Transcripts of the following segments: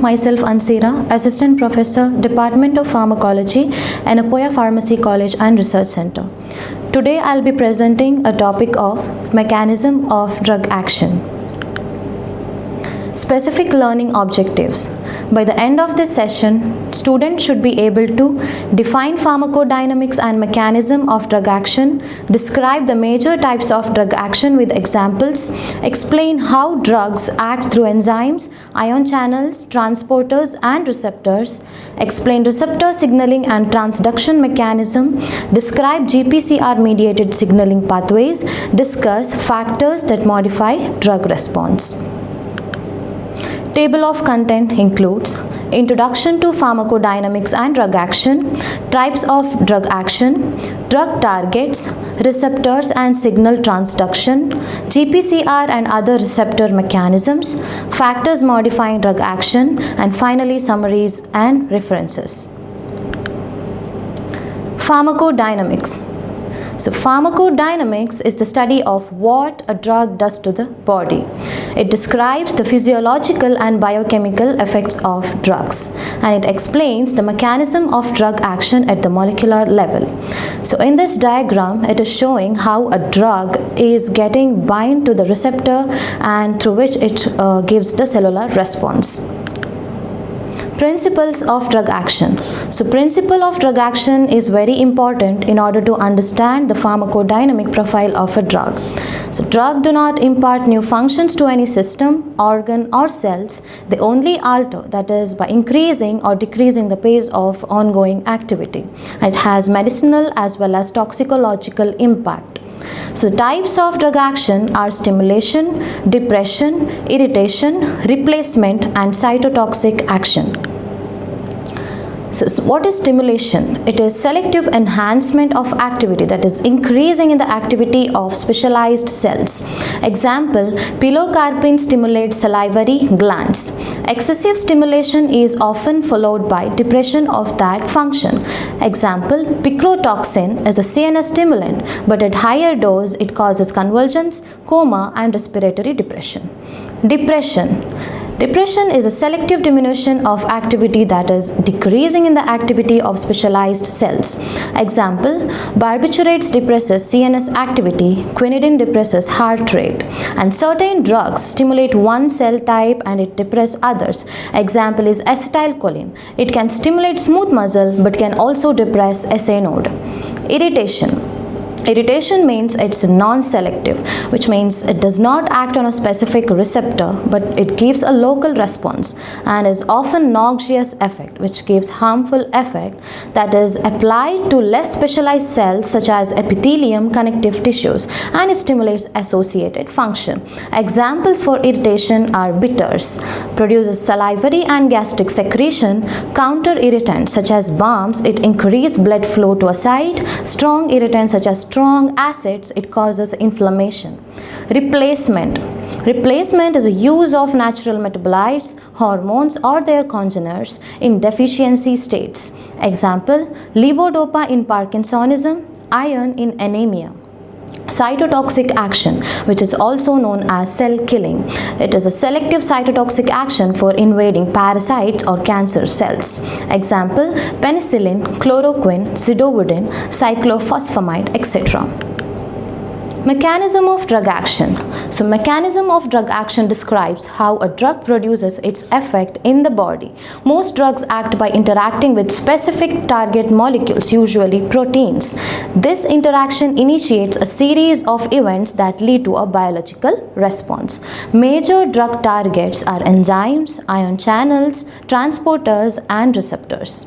Myself Anseera, Assistant Professor, Department of Pharmacology, Yenepoya Pharmacy College and Research Center. Today I'll be presenting a topic of mechanism of drug action. Specific learning objectives. By the end of this session, students should be able to define pharmacodynamics and mechanism of drug action, describe the major types of drug action with examples, explain how drugs act through enzymes, ion channels, transporters and receptors, explain receptor signaling and transduction mechanism, describe GPCR mediated signaling pathways, discuss factors that modify drug response. Table of content includes introduction to pharmacodynamics and drug action, types of drug action, drug targets, receptors and signal transduction, GPCR and other receptor mechanisms, factors modifying drug action, and finally summaries and references. Pharmacodynamics. So pharmacodynamics is the study of what a drug does to the body. It describes the physiological and biochemical effects of drugs, and it explains the mechanism of drug action at the molecular level. So in this diagram, it is showing how a drug is getting bind to the receptor and through which it gives the cellular response. Principles of drug action. So principle of drug action is very important in order to understand the pharmacodynamic profile of a drug. So drugs do not impart new functions to any system, organ or cells. They only alter, that is by increasing or decreasing the pace of ongoing activity. It has medicinal as well as toxicological impact. So the types of drug action are stimulation, depression, irritation, replacement and cytotoxic action. So what is stimulation? It is selective enhancement of activity, that is increasing in the activity of specialized cells. Example, pilocarpine stimulates salivary glands. Excessive stimulation is often followed by depression of that function. Example, picrotoxin is a CNS stimulant, but at higher dose it causes convulsions, coma and respiratory depression. Depression is a selective diminution of activity, that is decreasing in the activity of specialized cells. Example, barbiturates depresses CNS activity, quinidine depresses heart rate, and certain drugs stimulate one cell type and it depresses others. Example is acetylcholine. It can stimulate smooth muscle but can also depress SA node. Irritation means it's non-selective, which means it does not act on a specific receptor, but it gives a local response and is often noxious effect, which gives harmful effect that is applied to less specialized cells such as epithelium, connective tissues, and it stimulates associated function. Examples for irritation are bitters, produces salivary and gastric secretion, counter irritants such as balms, it increases blood flow to a site, strong irritants such as strong acids, it causes inflammation. Replacement is a use of natural metabolites, hormones or their congeners in deficiency states. Example, levodopa in Parkinsonism, iron in anemia. Cytotoxic action, which is also known as cell killing. It is a selective cytotoxic action for invading parasites or cancer cells. Example, penicillin, chloroquine, zidovudine, cyclophosphamide, etc. Mechanism of drug action. So mechanism of drug action describes how a drug produces its effect in the body. Most drugs act by interacting with specific target molecules, usually proteins. This interaction initiates a series of events that lead to a biological response. Major drug targets are enzymes, ion channels, transporters, and receptors.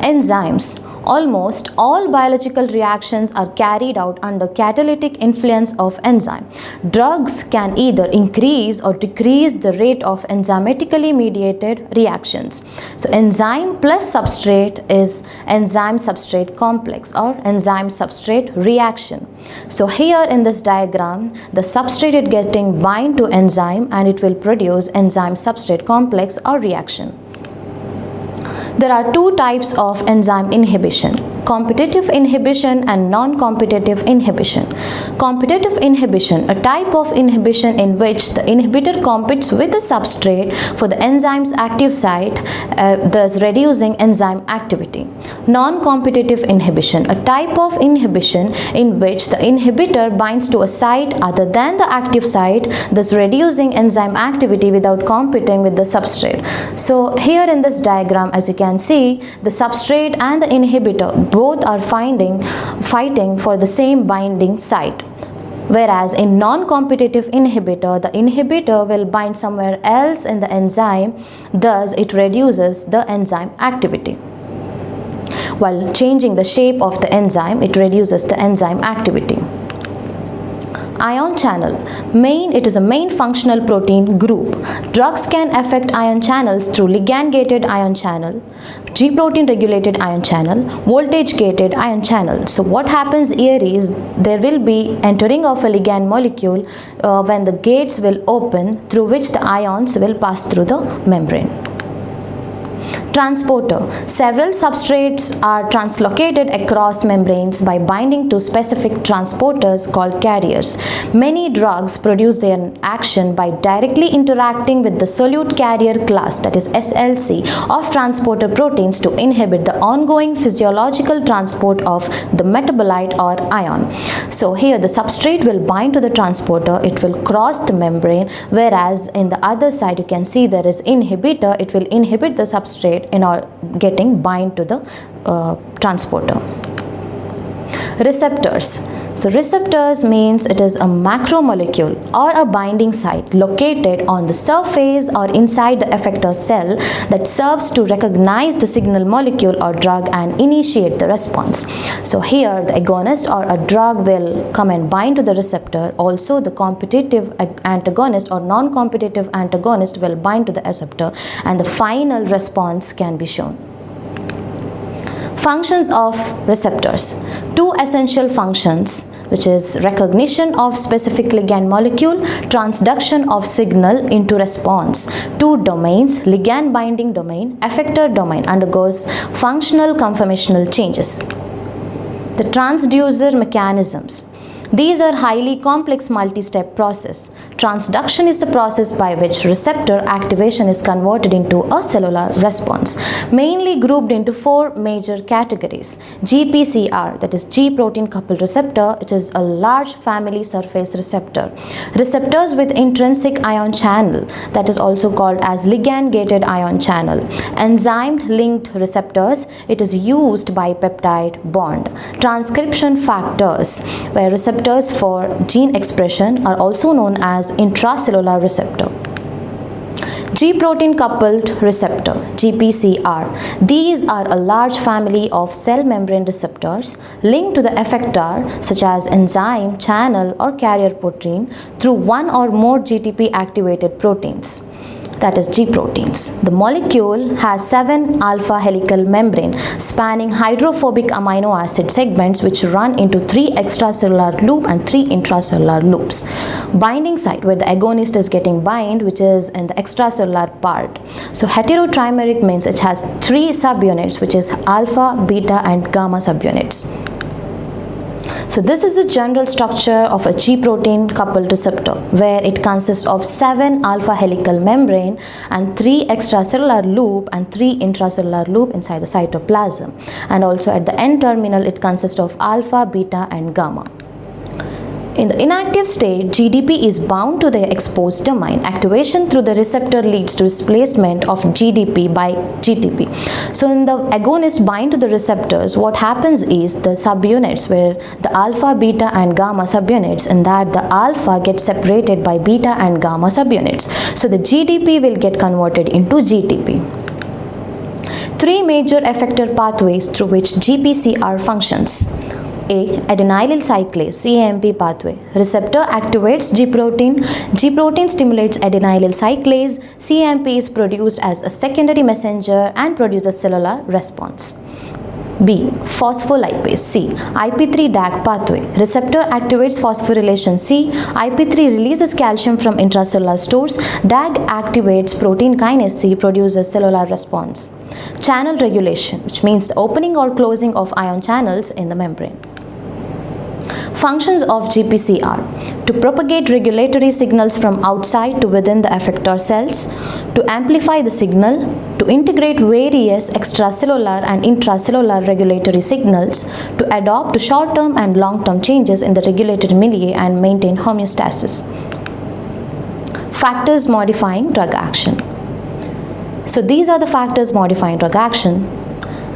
Enzymes. Almost all biological reactions are carried out under catalytic influence of enzyme. Drugs can either increase or decrease the rate of enzymatically mediated reactions. So enzyme plus substrate is enzyme-substrate complex or enzyme-substrate reaction. So here in this diagram, the substrate is getting bind to enzyme and it will produce enzyme-substrate complex or reaction. There are two types of enzyme inhibition. competitive inhibition and non-competitive inhibition. Competitive inhibition, a type of inhibition in which the inhibitor competes with the substrate for the enzyme's active site, thus reducing enzyme activity. Non-competitive inhibition, a type of inhibition in which the inhibitor binds to a site other than the active site, thus reducing enzyme activity without competing with the substrate. So here in this diagram, as you can see, the substrate and the inhibitor both are fighting for the same binding site. Whereas in non-competitive inhibitor, the inhibitor will bind somewhere else in the enzyme, thus it reduces the enzyme activity. While changing the shape of the enzyme, it reduces the enzyme activity. Ion channel. It is a main functional protein group. Drugs can affect ion channels through ligand-gated ion channel, G-protein regulated ion channel, voltage-gated ion channel. So what happens here is there will be entering of a ligand molecule when the gates will open through which the ions will pass through the membrane. Transporter. Several substrates are translocated across membranes by binding to specific transporters called carriers. Many drugs produce their action by directly interacting with the solute carrier class, that is SLC, of transporter proteins to inhibit the ongoing physiological transport of the metabolite or ion. So here the substrate will bind to the transporter, it will cross the membrane, whereas in the other side you can see there is inhibitor, it will inhibit the substrate in or getting bind to the transporter. Receptors. So receptors means it is a macromolecule or a binding site located on the surface or inside the effector cell that serves to recognize the signal molecule or drug and initiate the response. So here the agonist or a drug will come and bind to the receptor. Also the competitive antagonist or non-competitive antagonist will bind to the receptor and the final response can be shown. Functions of receptors. Two essential functions, which is recognition of specific ligand molecule, transduction of signal into response. Two domains, ligand binding domain, effector domain, undergoes functional conformational changes. The transducer mechanisms. These are highly complex multi-step process. Transduction is the process by which receptor activation is converted into a cellular response, mainly grouped into four major categories. GPCR, that is G-protein coupled receptor, it is a large family surface receptor. Receptors with intrinsic ion channel, that is also called as ligand-gated ion channel. Enzyme-linked receptors, it is used by peptide bond. Transcription factors, where receptors for gene expression are also known as intracellular receptor. G-protein coupled receptor, GPCR. These are a large family of cell membrane receptors linked to the effector such as enzyme, channel or carrier protein through one or more GTP activated proteins, that is G proteins. The molecule has 7 alpha helical membrane spanning hydrophobic amino acid segments which run into 3 extracellular loop and 3 intracellular loops. Binding site where the agonist is getting bind, which is in the extracellular part. So heterotrimeric means it has 3 subunits, which is alpha, beta and gamma subunits. So this is the general structure of a G-protein coupled receptor, where it consists of 7 alpha helical membrane and 3 extracellular loop and 3 intracellular loop inside the cytoplasm. And also at the end terminal it consists of alpha, beta and gamma. In the inactive state, GDP is bound to the exposed domain. Activation through the receptor leads to displacement of GDP by GTP. So in the agonist bind to the receptors, what happens is the subunits where the alpha, beta and gamma subunits, in that the alpha gets separated by beta and gamma subunits. So the GDP will get converted into GTP. 3 major effector pathways through which GPCR functions. A. Adenylyl cyclase (AMP) pathway. Receptor activates G-protein. G-protein stimulates adenylyl cyclase. CAMP is produced as a secondary messenger and produces cellular response. B. Phospholipase C. IP3 DAG pathway. Receptor activates phosphorylation C. IP3 releases calcium from intracellular stores. DAG activates protein kinase C, produces cellular response. Channel regulation, which means the opening or closing of ion channels in the membrane. Functions of GPCR: to propagate regulatory signals from outside to within the effector cells, to amplify the signal, to integrate various extracellular and intracellular regulatory signals, to adapt to short-term and long-term changes in the regulatory milieu and maintain homeostasis. Factors modifying drug action. So these are the factors modifying drug action,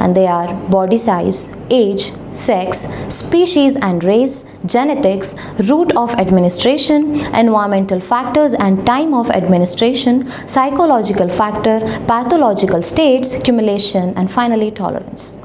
and they are body size, age, sex, species and race, genetics, route of administration, environmental factors and time of administration, psychological factor, pathological states, accumulation, and finally tolerance.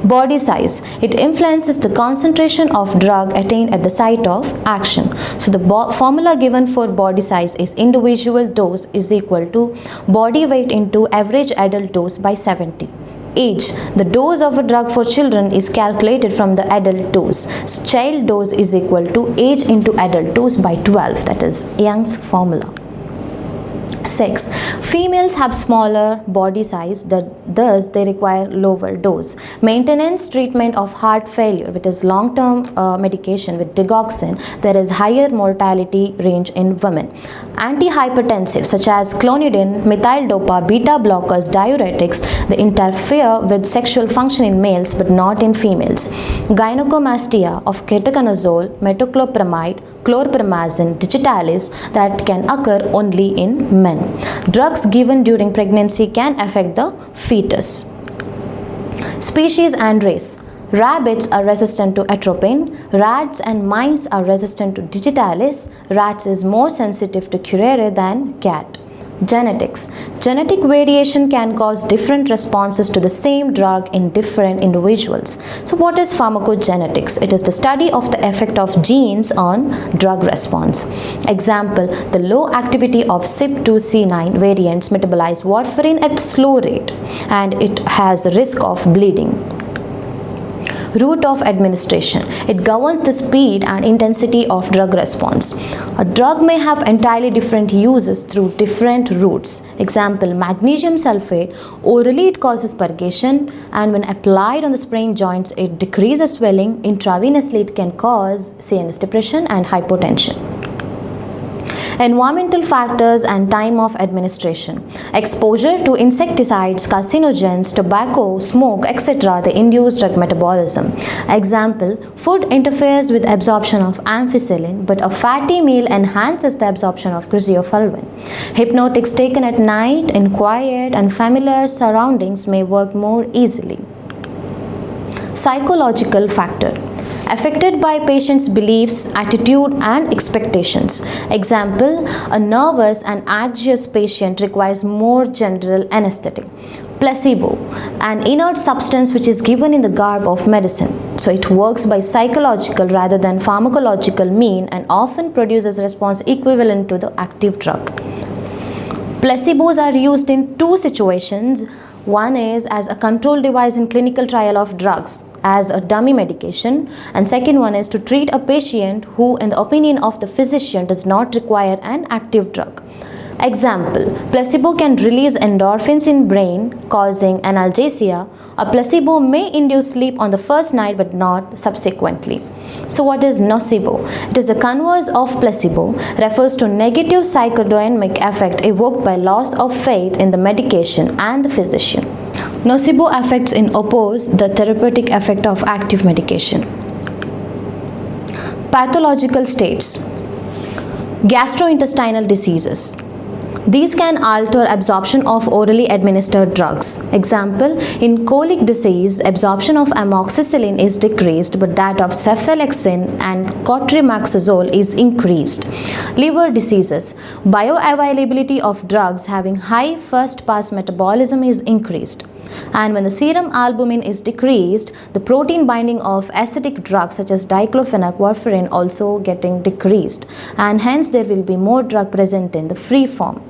Body size. It influences the concentration of drug attained at the site of action. So the formula given for body size is individual dose is equal to body weight into average adult dose by 70. Age. The dose of a drug for children is calculated from the adult dose. So child dose is equal to age into adult dose by 12. That is Young's formula. Sex. Females have smaller body size, thus they require lower dose. Maintenance treatment of heart failure, which is long-term medication with digoxin, there is higher mortality range in women. Antihypertensives such as clonidine, methyl-dopa, beta blockers, diuretics, they interfere with sexual function in males but not in females. Gynecomastia of ketoconazole, metoclopramide, chlorpromazine, digitalis that can occur only in men. Drugs given during pregnancy can affect the fetus. Species and race. Rabbits are resistant to atropine. Rats and mice are resistant to digitalis. Rats is more sensitive to curare than cat. Genetics. Genetic variation can cause different responses to the same drug in different individuals. So what is pharmacogenetics? It is the study of the effect of genes on drug response. Example, the low activity of CYP2C9 variants metabolize warfarin at slow rate and it has risk of bleeding. Route of administration. It governs the speed and intensity of drug response. A drug may have entirely different uses through different routes. Example, magnesium sulfate. Orally it causes purgation and when applied on the sprained joints it decreases swelling. Intravenously it can cause CNS depression and hypotension. Environmental factors and time of administration. Exposure to insecticides, carcinogens, tobacco, smoke, etc. they induce drug metabolism. Example, food interferes with absorption of ampicillin, but a fatty meal enhances the absorption of crisaeofulvin. Hypnotics taken at night in quiet and familiar surroundings may work more easily. Psychological factor. Affected by patient's beliefs, attitude and expectations. Example, a nervous and anxious patient requires more general anesthetic. Placebo, an inert substance which is given in the garb of medicine. So it works by psychological rather than pharmacological mean and often produces a response equivalent to the active drug. Placebos are used in two situations. One is as a control device in clinical trial of drugs as a dummy medication, and second one is to treat a patient who in the opinion of the physician does not require an active drug. Example, placebo can release endorphins in brain causing analgesia. A placebo may induce sleep on the first night but not subsequently. So what is nocebo? It is the converse of placebo, refers to negative psychodynamic effect evoked by loss of faith in the medication and the physician. Nocebo effects in oppose the therapeutic effect of active medication. Pathological states. Gastrointestinal diseases. These can alter absorption of orally administered drugs. Example, in colic disease, absorption of amoxicillin is decreased, but that of cephalexin and cotrimoxazole is increased. Liver diseases, bioavailability of drugs having high first-pass metabolism is increased. And when the serum albumin is decreased, the protein binding of acidic drugs such as diclofenac, warfarin also getting decreased, and hence there will be more drug present in the free form.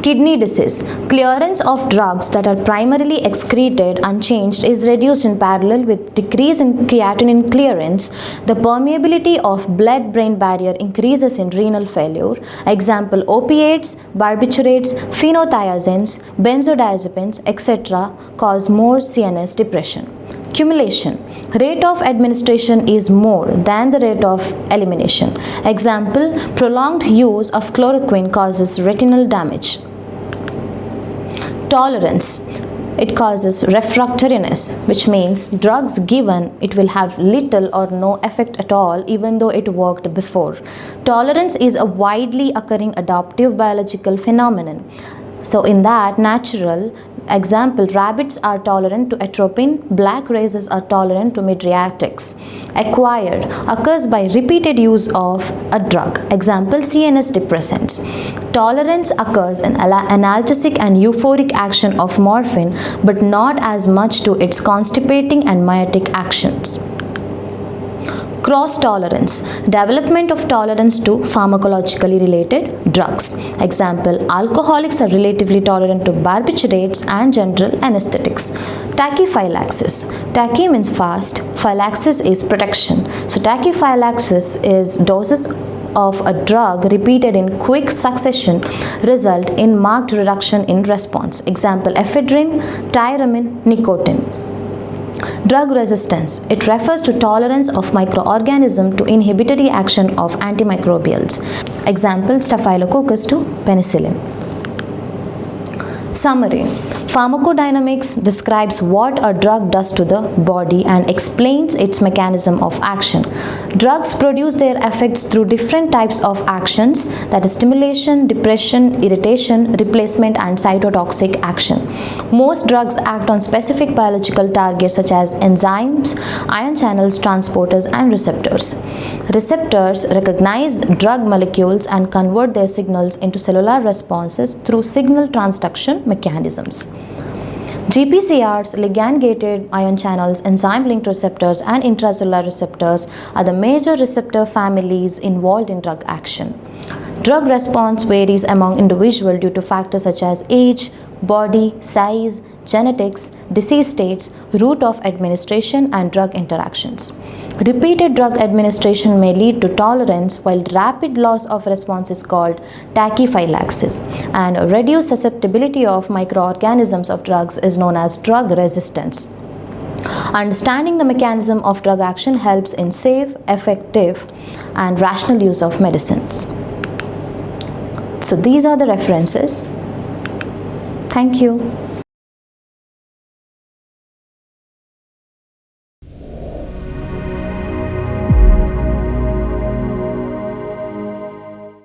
Kidney disease. Clearance of drugs that are primarily excreted unchanged is reduced in parallel with decrease in creatinine clearance. The permeability of blood-brain barrier increases in renal failure. Example: opiates, barbiturates, phenothiazines, benzodiazepines, etc. cause more CNS depression. Cumulation. Rate of administration is more than the rate of elimination. Example: prolonged use of chloroquine causes retinal damage. Tolerance. It causes refractoriness, which means drugs given it will have little or no effect at all even though it worked before. Tolerance is a widely occurring adaptive biological phenomenon. So in that, natural example, rabbits are tolerant to atropine, black races are tolerant to mydriatics. Acquired occurs by repeated use of a drug. Example: CNS depressants. Tolerance occurs in analgesic and euphoric action of morphine, but not as much to its constipating and myotic actions. Cross tolerance. Development of tolerance to pharmacologically related drugs. Example: alcoholics are relatively tolerant to barbiturates and general anesthetics. Tachyphylaxis. Tachy means fast, phylaxis is protection. So tachyphylaxis is doses of a drug repeated in quick succession result in marked reduction in response. Example: ephedrine, tyramine, nicotine. Drug resistance. It refers to tolerance of microorganism to inhibitory action of antimicrobials. Example: Staphylococcus to penicillin. Summary. Pharmacodynamics describes what a drug does to the body and explains its mechanism of action. Drugs produce their effects through different types of actions, that is stimulation, depression, irritation, replacement, and cytotoxic action. Most drugs act on specific biological targets such as enzymes, ion channels, transporters, and receptors. Receptors recognize drug molecules and convert their signals into cellular responses through signal transduction mechanisms. GPCRs, ligand-gated ion channels, enzyme-linked receptors, and intracellular receptors are the major receptor families involved in drug action. Drug response varies among individuals due to factors such as age, body size, genetics, disease states, route of administration, and drug interactions. Repeated drug administration may lead to tolerance, while rapid loss of response is called tachyphylaxis, and reduced susceptibility of microorganisms of drugs is known as drug resistance. Understanding the mechanism of drug action helps in safe, effective, and rational use of medicines. So these are the references. Thank you.